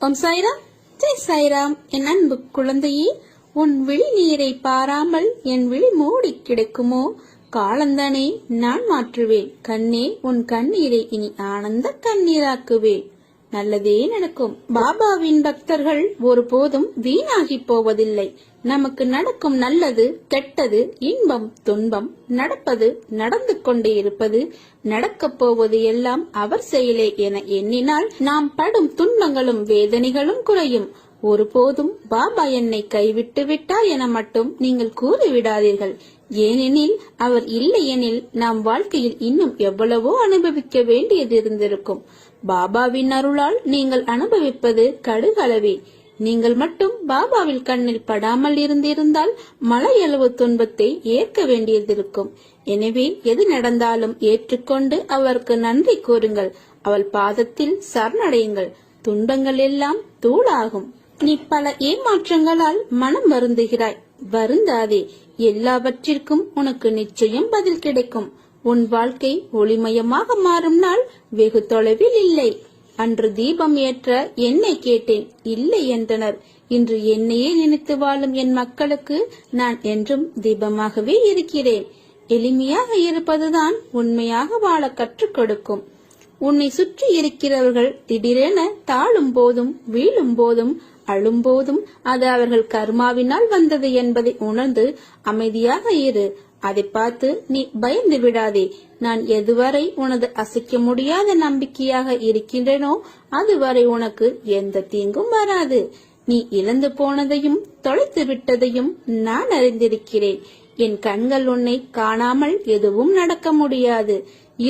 ஓம் சாய்ராம், ஜெய் சாய்ராம். என் அன்பு குழந்தையே, உன் விழி நீரை பாராமல் என் விழி மூடி கிடைக்குமோ? காலந்தானே நான் மாற்றுவேன் கண்ணே, உன் கண்ணீரை இனி ஆனந்த கண்ணீராக்குவேன். நல்லதே நடக்கும். பாபாவின் பக்தர்கள் ஒருபோதும் வீணாகி போவதில்லை. நமக்கு நடக்கும் நல்லது கெட்டது, இன்பம் துன்பம், நடப்பது நடந்து கொண்டே இருப்பது, நடக்கப் போவது எல்லாம் அவர் செயலே என எண்ணினால் நாம் படும் துன்பங்களும் வேதனைகளும் குறையும். ஒருபோதும் பாபா என்னை கைவிட்டு விட்டார் என மட்டும் நீங்கள் கூறிவிடாதீர்கள். ஏனெனில் அவர் இல்லை எனில் நாம் வாழ்க்கையில் இன்னும் எவ்வளவோ அனுபவிக்க வேண்டியது இருந்திருக்கும். பாபாவின் அருளால் நீங்கள் அனுபவிப்பது கடுகளவே. நீங்கள் மட்டும் பாபாவில் கண்ணில் படாமல் இருந்திருந்தால் மலையளவு துன்பத்தை ஏற்க வேண்டியதிருக்கும். எனவே எது நடந்தாலும் ஏற்றுக்கொண்டு அவருக்கு நன்றி கூறுங்கள். அவள் பாதத்தில் சரணடையுங்கள். துன்பங்கள் எல்லாம் தூளாகும். நீ பல ஏமாற்றங்களால் மனம் வருந்துகிறாய். வருந்தாதே. எல்லாவற்றிற்கும் உனக்கு நிச்சயம் பதில் கிடைக்கும். உன் வாழ்க்கை ஒளிமயமாக மாறும் நாள் வெகு தொலைவில் இல்லை. அன்று தீபம் ஏற்ற என்னை கேட்டேன், இல்லை என்றனர். இன்று என்னையே நினைத்து வாழும் என் மக்களுக்கு நான் என்றும் தீபமாகவே இருக்கிறேன். எளிமையாக இருப்பதுதான் உண்மையாக வாழ கற்றுக் கொடுக்கும். உன்னை சுற்றி இருக்கிறவர்கள் திடீரென தாழும் போதும் வீழும் போதும் அழும் போதும் அது அவர்கள் கர்மாவினால் வந்தது என்பதை உணர்ந்து அமைதியாக இரு. அதை பார்த்து நீ பயந்து விடாதே. நான் எதுவரை உனது அசைக்க முடியாத நம்பிக்கையாக இருக்கின்றனோ அதுவரை உனக்கு எந்த தீங்கும் வராது. நீ இழந்து போனதையும் தொலைத்து விட்டதையும் நான் அறிந்திருக்கிறேன். என் கண்கள் உன்னை காணாமல் எதுவும் நடக்க முடியாது.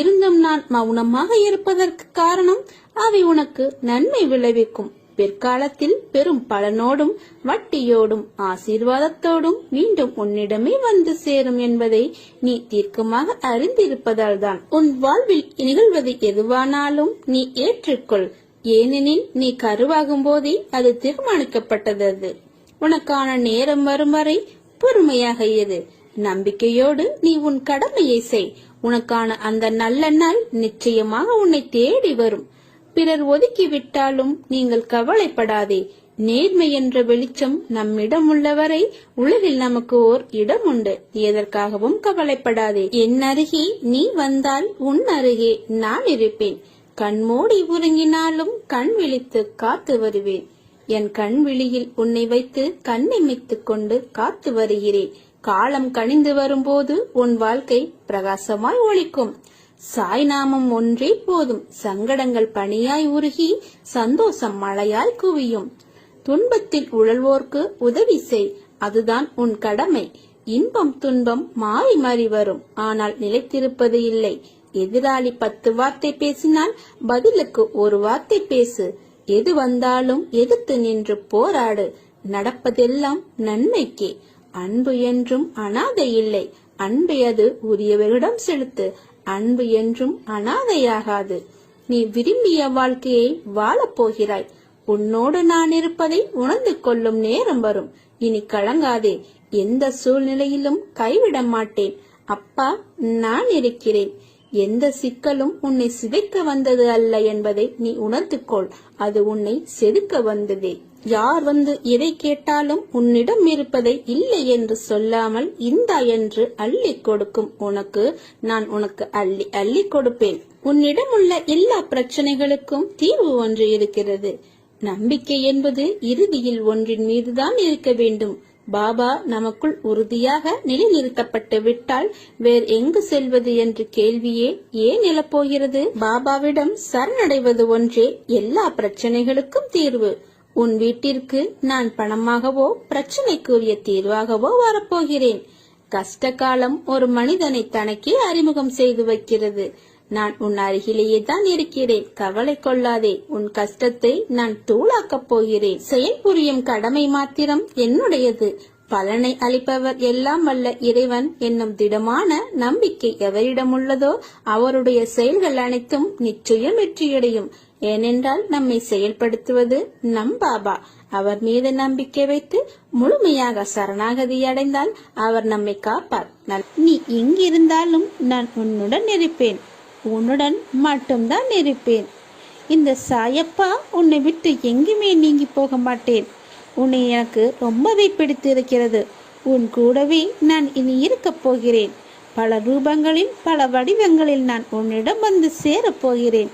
இருந்தும் நான் மௌனமாக இருப்பதற்கு காரணம் அவை உனக்கு நன்மை விளைவிக்கும். பிற்காலத்தில் பெரும் பலனோடும் வட்டியோடும் ஆசீர்வாதத்தோடும் மீண்டும் உன்னிடமே வந்து சேரும் என்பதை நீ தீர்க்கமாக அறிந்திருப்பதால் தான். உன் வாழ்வில் நிகழ்வது எதுவானாலும் நீ ஏற்றுக்கொள். ஏனெனில் நீ கருவாகும் போதே அது தீர்மானிக்கப்பட்டது. உனக்கான நேரம் வரும் வரை பொறுமையாக இரு. நம்பிக்கையோடு நீ உன் கடமையை செய். உனக்கான அந்த நல்ல நாள் நிச்சயமாக உன்னை தேடி வரும். பிறர் ஒதுக்கிவிட்டாலும் நீங்கள் கவலைப்படாதே. நேர்மை என்ற வெளிச்சம் நம்மிடம் உள்ளவரை உலகில் நமக்கு ஓர் இடம் உண்டு. எதற்காகவும் கவலைப்படாதே. என் அருகே நீ வந்தால் உன் அருகே நான் இருப்பேன். கண்மூடி உறங்கினாலும் கண் விழித்து காத்து வருவேன். என் கண் விழியில் உன்னை வைத்து கண்ணிமைத்துக் கொண்டு காத்து வருகிறேன். காலம் கனிந்து வரும்போது உன் வாழ்க்கை பிரகாசமாய் ஒளிக்கும். சாய் நாமம் ஒன்றே போதும். சங்கடங்கள் பனியாய் உருகி சந்தோஷம் மழையாய் குவியும். துன்பத்தில் உழல்வோர்க்கு உதவி செய். அதுதான் உன் கடமை. இன்பம் துன்பம் மாறி மாறி வரும். ஆனால் நிலைத்திருப்பது இல்லை. எதிராளி 10 வார்த்தை பேசினால் பதிலுக்கு ஒரு வார்த்தை பேசு. எது வந்தாலும் எதிர்த்து நின்று போராடு. நடப்பதெல்லாம் நன்மைக்கே. அன்பு என்றும் அனாதை இல்லை. அன்பை அது உரியவரிடம் செலுத்து. அன்பு என்றும் அனாதையாகாது. நீ விரும்பிய வாழ்க்கையை வாழப் போகிறாய். உன்னோடு நான் இருப்பதை உணர்ந்து கொள்ளும் நேரம் வரும். இனி கலங்காதே. எந்த சூழ்நிலையிலும் கைவிட மாட்டேன். அப்பா நான் இருக்கிறேன். எந்த சிக்கலும் உன்னை சிதைக்க வந்தது அல்ல என்பதை நீ உணர்ந்து கொள். அது உன்னை செதுக்க வந்ததே. யார் வந்து எதை கேட்டாலும் உன்னிடம் இருப்பதை இல்லை என்று சொல்லாமல் இந்தா என்று அள்ளி கொடுக்கும் உனக்கு நான் உனக்கு அள்ளி அள்ளி கொடுப்பேன். உன்னிடம் உள்ள எல்லா பிரச்சனைகளுக்கும் தீர்வு ஒன்று இருக்கிறது. நம்பிக்கை என்பது இறுதியில் ஒன்றின் மீதுதான் இருக்க வேண்டும். பாபா நமக்குள் உறுதியாக நிலைநிறுத்தப்பட்டு விட்டால் வேறு எங்கு செல்வது என்ற கேள்வியே ஏன் எழப்போகிறது? பாபாவிடம் சரணடைவது ஒன்றே எல்லா பிரச்சனைகளுக்கும் தீர்வு. உன் வீட்டிற்கு நான் பணமாகவோ பிரச்சனைக்குரிய தீர்வாகவோ வரப்போகிறேன். கஷ்ட காலம் ஒரு மனிதனை தனக்கே அறிமுகம் செய்து வைக்கிறது. நான் உன் அருகிலேயே தான் இருக்கிறேன். கவலை கொள்ளாதே. உன் கஷ்டத்தை நான் தூளாக்கப் போகிறேன். செயல் புரியும் கடமை மாத்திரம் என்னுடையது. பலனை அளிப்பவர் எல்லாம் வல்ல இறைவன் என்னும் திடமான நம்பிக்கை எவரிடம் உள்ளதோ அவருடைய செயல்கள் அனைத்தும் நிச்சயம் வெற்றியடையும். ஏனென்றால் நம்மை செயல்படுத்துவது நம் பாபா. அவர் மீது நம்பிக்கை வைத்து முழுமையாக சரணாகதி அடைந்தால் அவர் நம்மை காப்பார். நீ எங்கிருந்தாலும் நான் உன்னுடன் இருப்பேன். உன்னுடன் மட்டும்தான் இருப்பேன். இந்த சாயப்பா உன்னை விட்டு எங்குமே நீங்கி போக மாட்டேன். உன்னை எனக்கு ரொம்பவே பிடித்திருக்கிறது. உன் கூடவே நான் இனி இருக்கப் போகிறேன். பல ரூபங்களில் பல வடிவங்களில் நான் உன்னிடம் வந்து சேரப்போகிறேன்.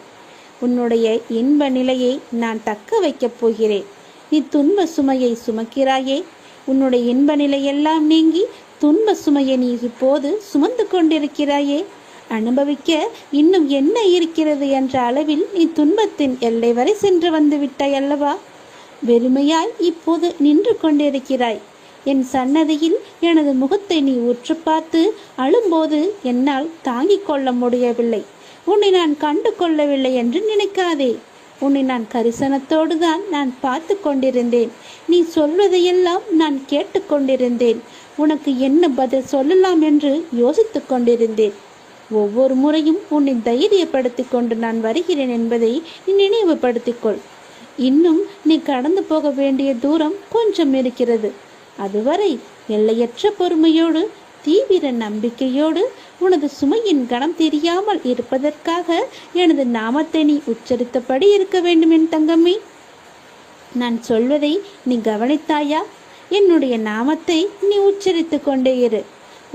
உன்னுடைய இன்ப நிலையை நான் தக்க வைக்கப் போகிறேன். நீ துன்ப சுமையை சுமக்கிறாயே, உன்னுடைய இன்ப நிலையெல்லாம் நீங்கி துன்ப சுமையை நீ இப்போது சுமந்து கொண்டிருக்கிறாயே, அனுபவிக்க இன்னும் என்ன இருக்கிறது என்ற அளவில் நீ துன்பத்தின் எல்லை வரை சென்று வந்து விட்டாய் அல்லவா? வெறுமையாய் இப்போது நின்று கொண்டிருக்கிறாய். என் சன்னதியில் எனது முகத்தை நீ உற்று பார்த்து அழும்போது என்னால் தாங்கிக் கொள்ள முடியவில்லை. உன்னை நான் கண்டு கொள்ளவில்லை என்று நினைக்காதே. உன்னை நான் கரிசனத்தோடு தான் நான் பார்த்து கொண்டிருந்தேன். நீ சொல்வதையெல்லாம் நான் கேட்டுக்கொண்டிருந்தேன். உனக்கு என்ன பதில் சொல்லலாம் என்று யோசித்து கொண்டிருந்தேன். ஒவ்வொரு முறையும் உன்னை தைரியப்படுத்தி கொண்டு நான் வருகிறேன் என்பதை நீ நினைவுபடுத்திக்கொள். இன்னும் நீ கடந்து போக வேண்டிய தூரம் கொஞ்சம் இருக்கிறது. அதுவரை எல்லையற்ற பொறுமையோடு தீவிர நம்பிக்கையோடு உனது சுமையின் கணம் தெரியாமல் இருப்பதற்காக எனது நாமத்தை நீ உச்சரித்தபடி இருக்க வேண்டும் என் தங்கமே. நான் சொல்வதை நீ கவனித்தாயா? என்னுடைய நாமத்தை நீ உச்சரித்து கொண்டே இரு.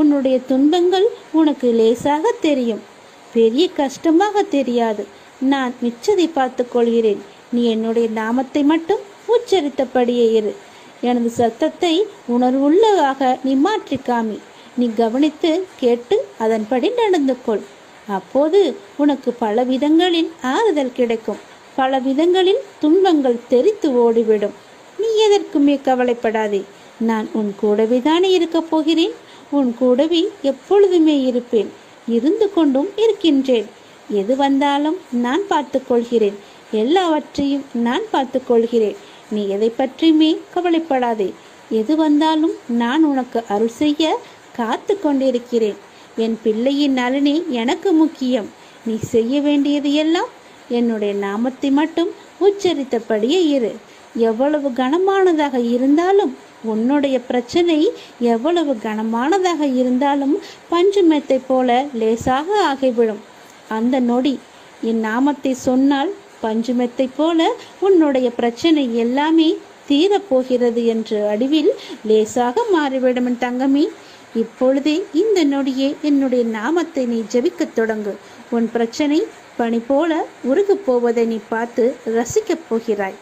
உன்னுடைய துன்பங்கள் உனக்கு லேசாக தெரியும், பெரிய கஷ்டமாக தெரியாது. நான் மிச்சதை பார்த்து கொள்கிறேன். நீ என்னுடைய நாமத்தை மட்டும் உச்சரித்தபடியே இரு. எனது சத்தத்தை உணர்வுள்ளதாக நீ மாற்றி காமி. நீ கவனித்து கேட்டு அதன்படி நடந்து கொள். அப்போது உனக்கு பல விதங்களில் ஆறுதல் கிடைக்கும். பல விதங்களில் துன்பங்கள் தெரித்து ஓடிவிடும். நீ எதற்குமே கவலைப்படாதே. நான் உன் கூடவே தானே இருக்கப் போகிறேன். உன் கூடவே எப்பொழுதுமே இருப்பேன். இருந்து கொண்டும் இருக்கின்றேன். எது வந்தாலும் நான் பார்த்து கொள்கிறேன். எல்லாவற்றையும் நான் பார்த்து கொள்கிறேன். நீ எதை பற்றியுமே கவலைப்படாதே. எது வந்தாலும் நான் உனக்கு அருள் செய்ய காத்து கொண்டிருக்கிறேன். என் பிள்ளையின் நலனே எனக்கு முக்கியம். நீ செய்ய வேண்டியது எல்லாம் என்னுடைய நாமத்தை மட்டும் உச்சரித்தபடியே இரு. எவ்வளவு கனமானதாக இருந்தாலும், உன்னுடைய பிரச்சனை எவ்வளவு கனமானதாக இருந்தாலும் பஞ்சுமெத்தை போல லேசாக ஆகிவிடும். அந்த நொடி என் நாமத்தை சொன்னால் பஞ்சுமெத்தை போல உன்னுடைய பிரச்சனை எல்லாமே தீரப்போகிறது என்று அடிவில் லேசாக மாறிவிடும் என் தங்கமே. இப்பொழுதே இந்த நொடியே என்னுடைய நாமத்தை நீ ஜெபிக்கத் தொடங்கு. உன் பிரச்சனை பனி போல உருகப் போவதை நீ பார்த்து ரசிக்கப் போகிறாய்.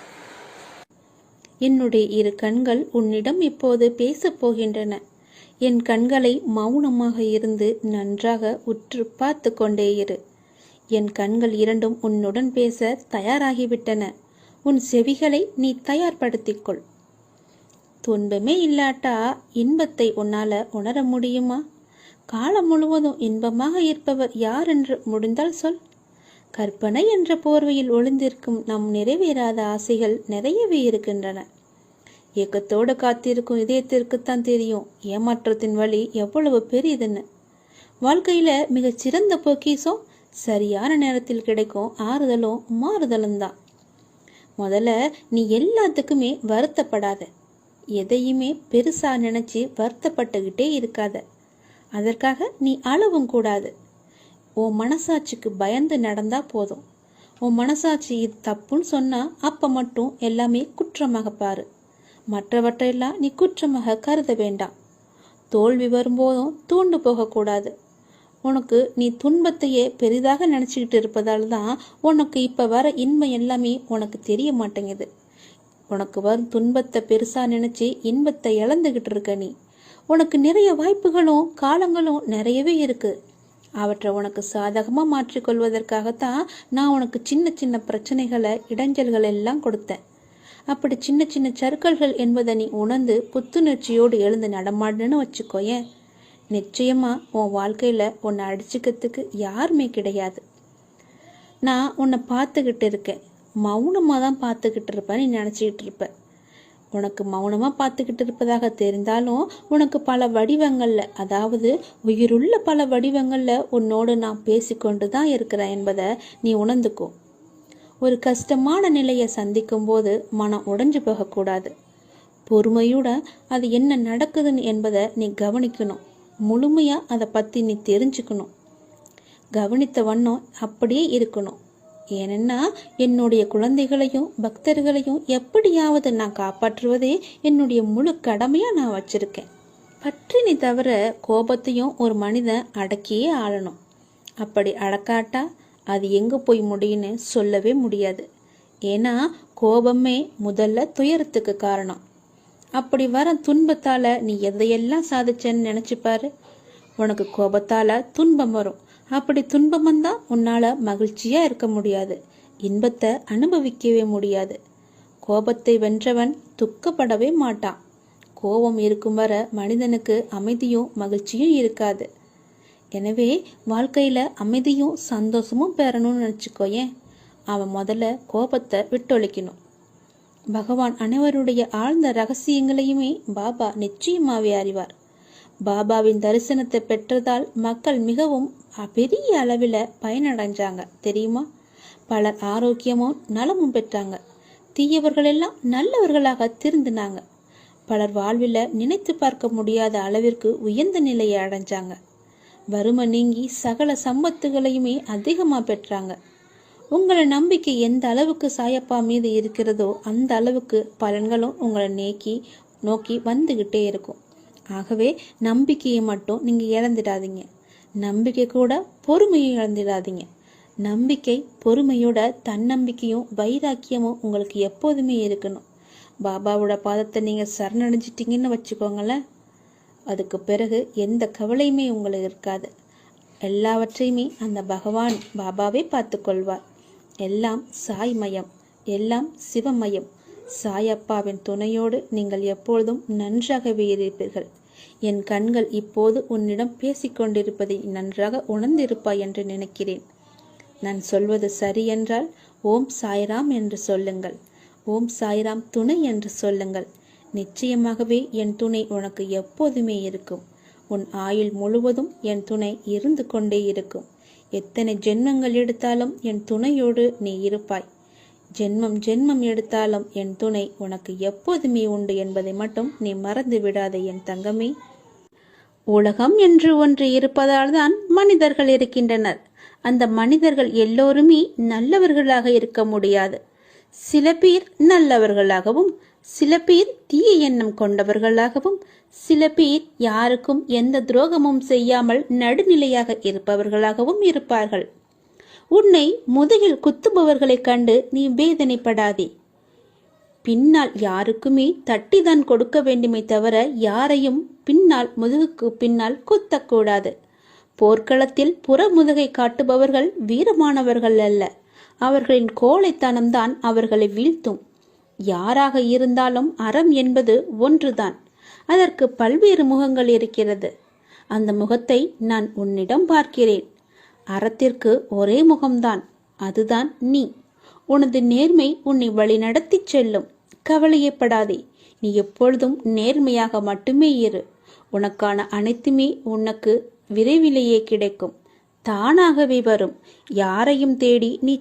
என்னுடைய இரு கண்கள் உன்னிடம் இப்போது பேசப் போகின்றன. என் கண்களை மௌனமாக இருந்து நன்றாக உற்று பார்த்து கொண்டே இரு. என் கண்கள் இரண்டும் உன்னுடன் பேச தயாராகிவிட்டன. உன் செவிகளை நீ தயார்படுத்திக்கொள். துன்பமே இல்லாட்டா இன்பத்தை உன்னால உணர முடியுமா? காலம் முழுவதும் இன்பமாக இருப்பவர் யார் என்று முடிந்தால் சொல். கற்பனை என்ற போர்வையில் ஒளிந்திருக்கும் நம் நிறைவேறாத ஆசைகள் நிறையவே இருக்கின்றன. ஏக்கத்தோடு காத்திருக்கும் இதயத்திற்குத்தான் தெரியும் ஏமாற்றத்தின் வழி எவ்வளவு பெரியதுன்னு. வாழ்க்கையில மிகச் சிறந்த பொக்கிஷம் சரியான நேரத்தில் கிடைக்கும் ஆறுதலும் மாறுதலும் தான். முதல்ல நீ எல்லாத்துக்குமே வருத்தப்படாத. எதையுமே பெருசா நினைச்சு வருத்தப்பட்டுக்கிட்டே இருக்காத. அதற்காக நீ அழவும் கூடாது. உன் மனசாட்சிக்கு பயந்து நடந்தா போதும். உன் மனசாட்சி இது தப்புன்னு சொன்னா அப்ப மட்டும் எல்லாமே குற்றமாக பாரு. மற்றவற்றையெல்லாம் நீ குற்றமாக கருத வேண்டாம். தோல்வி வரும்போதும் தூண்டு போகக்கூடாது. உனக்கு நீ துன்பத்தையே பெரிதாக நினச்சிக்கிட்டு இருப்பதால் தான் உனக்கு இப்போ வர இன்பம் எல்லாமே உனக்கு தெரிய மாட்டேங்குது. உனக்கு வரும் துன்பத்தை பெருசாக நினச்சி இன்பத்தை இழந்துக்கிட்டு இருக்க நீ. உனக்கு நிறைய வாய்ப்புகளும் காலங்களும் நிறையவே இருக்குது. அவற்றை உனக்கு சாதகமாக மாற்றிக்கொள்வதற்காகத்தான் நான் உனக்கு சின்ன சின்ன பிரச்சனைகளை இடைஞ்சல்கள் எல்லாம் கொடுத்தேன். அப்படி சின்ன சின்ன சறுக்கல்கள் என்பதை நீ உணர்ந்து புத்துணர்ச்சியோடு எழுந்து நடமாடுன்னு வச்சுக்கோயேன். நிச்சயமா உன் வாழ்க்கையில உன்னை அடிச்சுக்கிறதுக்கு யாருமே கிடையாது. நான் உன்னை பார்த்துக்கிட்டு இருக்கேன். மௌனமாக தான் பார்த்துக்கிட்டு இருப்பேன் நீ நினச்சிக்கிட்டு இருப்ப. உனக்கு மௌனமாக பார்த்துக்கிட்டு இருப்பதாக தெரிந்தாலும் உனக்கு பல வடிவங்களில், அதாவது உயிருள்ள பல வடிவங்களில் உன்னோடு நான் பேசிக்கொண்டு தான் இருக்கிறேன் என்பதை நீ உணர்ந்துக்கோ. ஒரு கஷ்டமான நிலையை சந்திக்கும் போது மனம் உடைஞ்சு போகக்கூடாது. பொறுமையோட அது என்ன நடக்குதுன்னு என்பதை நீ கவனிக்கணும். முழுமையாக அதை பற்றி நீ தெரிஞ்சுக்கணும். கவனித்த வண்ணம் அப்படியே இருக்கணும். ஏனென்னா என்னுடைய குழந்தைகளையும் பக்தர்களையும் எப்படியாவது நான் காப்பாற்றுவதே என்னுடைய முழு கடமையா நான் வச்சிருக்கேன். பற்றினி தவிர கோபத்தையும் ஒரு மனிதன் அடக்கியே ஆளணும். அப்படி அடக்காட்டா அது எங்கே போய் முடியும்னு சொல்லவே முடியாது. ஏன்னா கோபமே முதல்ல துயரத்துக்கு காரணம். அப்படி வர துன்பத்தால் நீ எதையெல்லாம் சாதிச்சேன்னு நினச்சிப்பாரு. உனக்கு கோபத்தால் துன்பம் வரும். அப்படி துன்பம் வந்தால் உன்னால் மகிழ்ச்சியாக இருக்க முடியாது, இன்பத்தை அனுபவிக்கவே முடியாது. கோபத்தை வென்றவன் துக்கப்படவே மாட்டான். கோபம் இருக்கும் வர மனிதனுக்கு அமைதியும் மகிழ்ச்சியும் இருக்காது. எனவே வாழ்க்கையில் அமைதியும் சந்தோஷமும் பெறணும்னு நினச்சிக்கோயேன். அவன் முதல்ல கோபத்தை விட்டொழிக்கணும். பகவான் அனைவருடைய ஆழ்ந்த ரகசியங்களையுமே பாபா நிச்சயமாகவே அறிவார். பாபாவின் தரிசனத்தை பெற்றதால் மக்கள் மிகவும் பெரிய அளவில் பயனடைஞ்சாங்க தெரியுமா? பலர் ஆரோக்கியமும் நலமும் பெற்றாங்க. தீயவர்கள் எல்லாம் நல்லவர்களாக திருந்தினாங்க. பலர் வாழ்வில் நினைத்து பார்க்க முடியாத அளவிற்கு உயர்ந்த நிலையை அடைஞ்சாங்க. வறுமை நீங்கி சகல சம்பத்துகளையுமே அதிகமாக பெற்றாங்க. உங்களை நம்பிக்கை எந்த அளவுக்கு சாயப்பா மீது இருக்கிறதோ அந்த அளவுக்கு பலன்களும் உங்களை நோக்கி வந்துகிட்டே இருக்கும். ஆகவே நம்பிக்கையை மட்டும் நீங்கள் இழந்துடாதீங்க. நம்பிக்கை கூட பொறுமையை இழந்துடாதீங்க. நம்பிக்கை பொறுமையோட தன்னம்பிக்கையும் வைராக்கியமும் உங்களுக்கு எப்போதுமே இருக்கணும். பாபாவோட பாதத்தை நீங்கள் சரணடைஞ்சிட்டிங்கன்னு வச்சுக்கோங்களேன், அதுக்கு பிறகு எந்த கவலையுமே உங்களுக்கு இருக்காது. எல்லாவற்றையுமே அந்த பகவான் பாபாவே பார்த்து கொள்வார். எல்லாம் சாய்மயம், எல்லாம் சிவமயம். சாயப்பாவின் துணையோடு நீங்கள் எப்பொழுதும் நன்றாகவே இருப்பீர்கள். என் கண்கள் இப்போது உன்னிடம் பேசிக்கொண்டிருப்பதை நன்றாக உணர்ந்திருப்பாய் என்று நினைக்கிறேன். நான் சொல்வது சரி என்றால் ஓம் சாய்ராம் என்று சொல்லுங்கள். ஓம் சாய்ராம் துணை என்று சொல்லுங்கள். நிச்சயமாகவே என் துணை உனக்கு எப்போதுமே இருக்கும். உன் ஆயுள் முழுவதும் என் துணை இருந்து கொண்டே இருக்கும். எத்தனை ஜென்மங்கள் எடுத்தாலும் என் துணையோடு நீ இருப்பாய். ஜென்மம் எடுத்தாலும் என் துணை உனக்கு எப்போதுமே உண்டு என்பதை மட்டும் நீ மறந்து விடாதே என் தங்கமே. உலகம் என்று ஒன்று இருப்பதால் தான் மனிதர்கள் இருக்கின்றனர். அந்த மனிதர்கள் எல்லோருமே நல்லவர்களாக இருக்க முடியாது. சில பேர் நல்லவர்களாகவும், சில பேர் தீய எண்ணம் கொண்டவர்களாகவும், சில பேர் யாருக்கும் எந்த துரோகமும் செய்யாமல் நடுநிலையாக இருப்பவர்களாகவும் இருப்பார்கள். உன்னை முதுகில் குத்துபவர்களை கண்டு நீ வேதனைப்படாதே. பின்னால் யாருக்குமே தட்டிதான் கொடுக்க வேண்டுமே தவிர யாரையும் முதுகுக்கு பின்னால் குத்தக்கூடாது. போர்க்களத்தில் புறமுதுகை காட்டுபவர்கள் வீரமானவர்கள் அல்ல. அவர்களின் கோழைத்தனம்தான் அவர்களை வீழ்த்தும். யாராக இருந்தாலும் அறம் என்பது ஒன்றுதான். அதற்கு பல்வேறு முகங்கள் இருக்கிறது. அந்த முகத்தை நான் உன்னிடம் பார்க்கிறேன். அறத்திற்கு ஒரே முகம்தான், அதுதான் நீ. உனது நேர்மை உன்னை வழிநடத்தி செல்லும். கவலையப்படாதே. நீ எப்பொழுதும் நேர்மையாக மட்டுமே இரு. உனக்கான அனைத்துமே உனக்கு விரைவிலேயே கிடைக்கும். தானாகவே வரும். யாரையும் தேடி நீ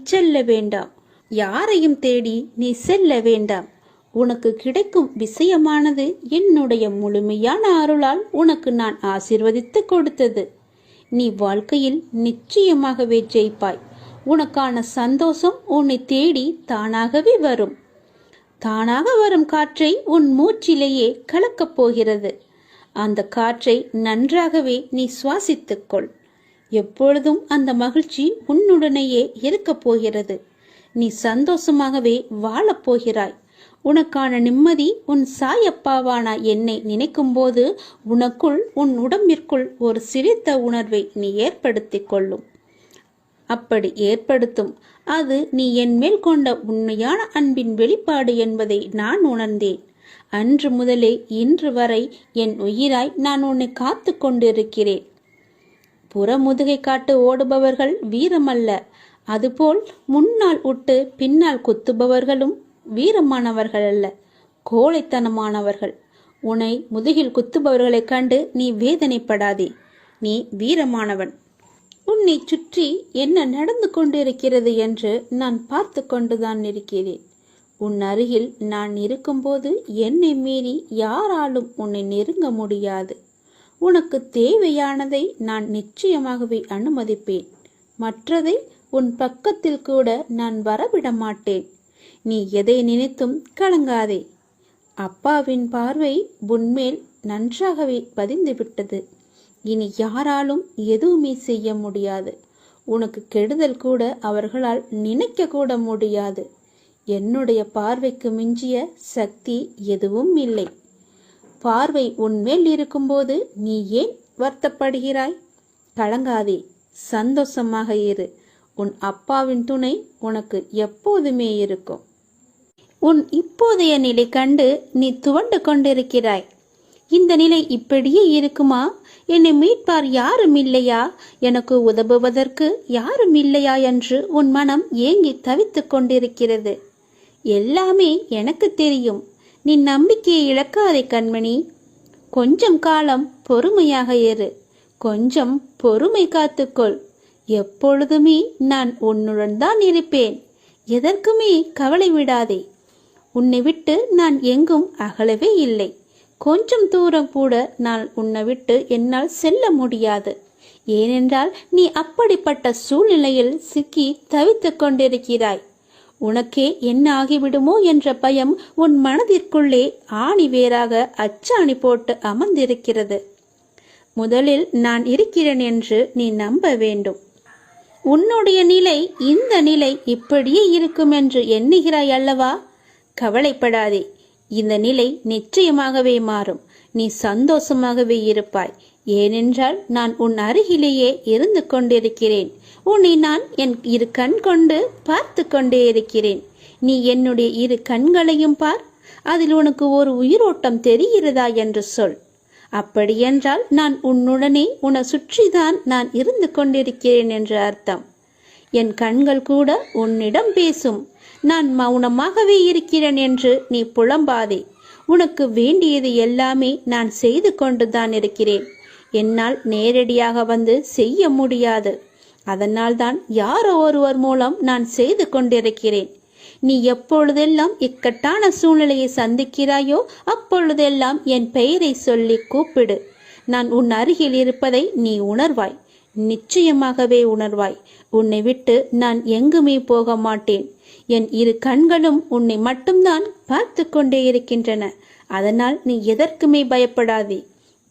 செல்ல வேண்டாம். உனக்கு கிடைக்கும் விஷயமானது என்னுடைய முழுமையான அருளால் உனக்கு நான் ஆசீர்வதித்து கொடுத்தது. நீ வாழ்க்கையில் நிச்சயமாகவே ஜெயிப்பாய். உனக்கான சந்தோஷம் உன்னை தேடி தானாகவே வரும். தானாக வரும் காற்றை உன் மூச்சிலேயே கலக்கப் போகிறது. அந்த காற்றை நன்றாகவே நீ சுவாசித்துக்கொள். எப்பொழுதும் அந்த மகிழ்ச்சி உன்னுடனேயே இருக்கப் போகிறது. நீ சந்தோஷமாகவே வாழப்போகிறாய். உனக்கான நிம்மதி உன் சாயப்பாவான என்னை நினைக்கும் போது உனக்குள், உன் உடம்பிற்குள் ஒரு சிரித்த உணர்வை நீ ஏற்படுத்திக் கொள்ளும். அப்படி ஏற்படுத்தும் அது நீ என் மேல் கொண்ட உண்மையான அன்பின் வெளிப்பாடு என்பதை நான் உணர்ந்தேன். அன்று முதலே இன்று வரை என் உயிராய் நான் உன்னை காத்து கொண்டிருக்கிறேன். புறமுதுகை காட்டு ஓடுபவர்கள் வீரமல்ல. அதுபோல் முன்னால் விட்டு பின்னால் குத்துபவர்களும் வீரமானவர்கள் அல்ல, கோழைத்தனமானவர்கள். உன்னை முதுகில் குத்துபவர்களை கண்டு நீ வேதனைப்படாதே. நீ வீரமானவன். உன்னை சுற்றி என்ன நடந்து கொண்டிருக்கிறது என்று நான் பார்த்து கொண்டுதான் இருக்கிறேன். உன் அருகில் நான் இருக்கும்போது என்னை மீறி யாராலும் உன்னை நெருங்க முடியாது. உனக்கு தேவையானதை நான் நிச்சயமாகவே அனுமதிப்பேன். மற்றதை உன் பக்கத்தில் கூட நான் வரவிட மாட்டேன். நீ எதை நினைத்தும் கலங்காதே. அப்பாவின் பார்வை உன்மேல் நன்றாகவே பதிந்துவிட்டது. இனி யாராலும் எதுவுமே செய்ய முடியாது. உனக்கு கெடுதல் கூட அவர்களால் நினைக்க கூட முடியாது. என்னுடைய பார்வைக்கு மிஞ்சிய சக்தி எதுவும் இல்லை. பார்வை உன்மேல் இருக்கும்போது நீ ஏன் வருத்தப்படுகிறாய்? கலங்காதே, சந்தோஷமாக இரு. உன் அப்பாவின் துணை உனக்கு எப்போதுமே இருக்கும். உன் இப்போதைய நிலை கண்டு நீ துவண்டு கொண்டிருக்கிறாய். இந்த நிலை இப்படியே இருக்குமா? என்னை மீட்பார் யாரும் இல்லையா? எனக்கு உதவுவதற்கு யாரும் இல்லையா என்று உன் மனம் ஏங்கி தவித்துக் கொண்டிருக்கிறது. எல்லாமே எனக்கு தெரியும். நீ நம்பிக்கையை இழக்காதே கண்மணி. கொஞ்சம் காலம் பொறுமையாக இரு. கொஞ்சம் பொறுமை காத்துக்கொள். எப்பொழுதுமே நான் உன்னுடன் தான் இருப்பேன். எதற்குமே கவலை விடாதே. உன்னை விட்டு நான் எங்கும் அகலவே இல்லை. கொஞ்சம் தூரம் கூட நான் உன்னை விட்டு என்னால் செல்ல முடியாது. ஏனென்றால் நீ அப்படிப்பட்ட சூழ்நிலையில் சிக்கி தவித்துக் கொண்டிருக்கிறாய். உனக்கே என்ன ஆகிவிடுமோ என்ற பயம் உன் மனதிற்குள்ளே ஆணி வேறாக அச்சாணி போட்டு அமர்ந்திருக்கிறது. முதலில் நான் இருக்கிறேன் என்று நீ நம்ப வேண்டும். உன்னுடைய நிலை இந்த நிலை இப்படியே இருக்கும் என்று எண்ணுகிறாய் அல்லவா? கவலைப்படாதே. இந்த நிலை நிச்சயமாகவே மாறும். நீ சந்தோஷமாகவே இருப்பாய். ஏனென்றால் நான் உன் அருகிலேயே இருந்து கொண்டிருக்கிறேன். உன்னை நான் என் இரு கண் கொண்டு பார்த்து கொண்டே இருக்கிறேன். நீ என்னுடைய இரு கண்களையும் பார். அதில் உனக்கு ஒரு உயிரோட்டம் தெரிகிறதா என்று சொல். அப்படியென்றால் நான் உன்னுடனே உன்னை சுற்றிதான் நான் இருந்து கொண்டிருக்கிறேன் என்று அர்த்தம். என் கண்கள் கூட உன்னிடம் பேசும். நான் மௌனமாகவே இருக்கிறேன் என்று நீ புலம்பாதே. உனக்கு வேண்டியது எல்லாமே நான் செய்து கொண்டுதான் இருக்கிறேன். என்னால் நேரடியாக வந்து செய்ய முடியாது. அதனால்தான் யாரோ ஒருவர் மூலம் நான் செய்து கொண்டிருக்கிறேன். நீ எப்பொழுதெல்லாம் இக்கட்டான சூழ்நிலையை சந்திக்கிறாயோ அப்பொழுதெல்லாம் என் பெயரை சொல்லி கூப்பிடு. நான் உன் அருகில் இருப்பதை நீ உணர்வாய். நிச்சயமாகவே உணர்வாய். உன்னை விட்டு நான் எங்குமே போக மாட்டேன். என் இரு கண்களும் உன்னை மட்டும்தான் பார்த்து கொண்டே இருக்கின்றன. அதனால் நீ எதற்குமே பயப்படாதே.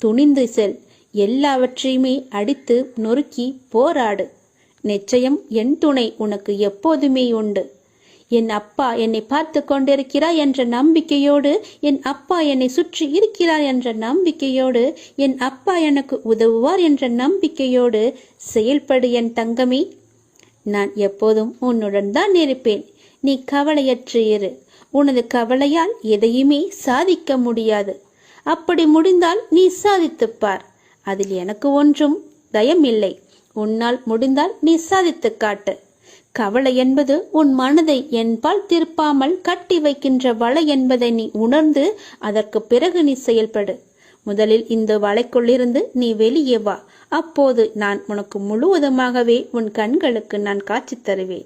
துணிந்து செல். எல்லாவற்றையுமே அடித்து நொறுக்கி போராடு. நிச்சயம் என் துணை உனக்கு எப்போதுமே உண்டு. என் அப்பா என்னை பார்த்து கொண்டிருக்கிறார் என்ற நம்பிக்கையோடு, என் அப்பா என்னை சுற்றி இருக்கிறார் என்ற நம்பிக்கையோடு, என் அப்பா எனக்கு உதவுவார் என்ற நம்பிக்கையோடு செயல்படு என் தங்கமே. நான் எப்போதும் உன்னுடன் தான் இருப்பேன். நீ கவலையற்று இரு. உனது கவலையால் எதையுமே சாதிக்க முடியாது. அப்படி முடிந்தால் நீ சாதித்துப் பார். அதில் எனக்கு ஒன்றும் தயமில்லை. உன்னால் முடிந்தால் நீ சாதித்து காட்டு. கவலை என்பது உன் மனதை என்பால் திருப்பாமல் கட்டி வைக்கின்ற வலை என்பதை நீ உணர்ந்து அதற்கு பிறகு நீ செயல்படு. முதலில் இந்த வலைக்குள்ளிருந்து நீ வெளியே வா. அப்போது நான் உனக்கு முழுவதுமாகவே உன் கண்களுக்கு நான் காட்சி தருவேன்.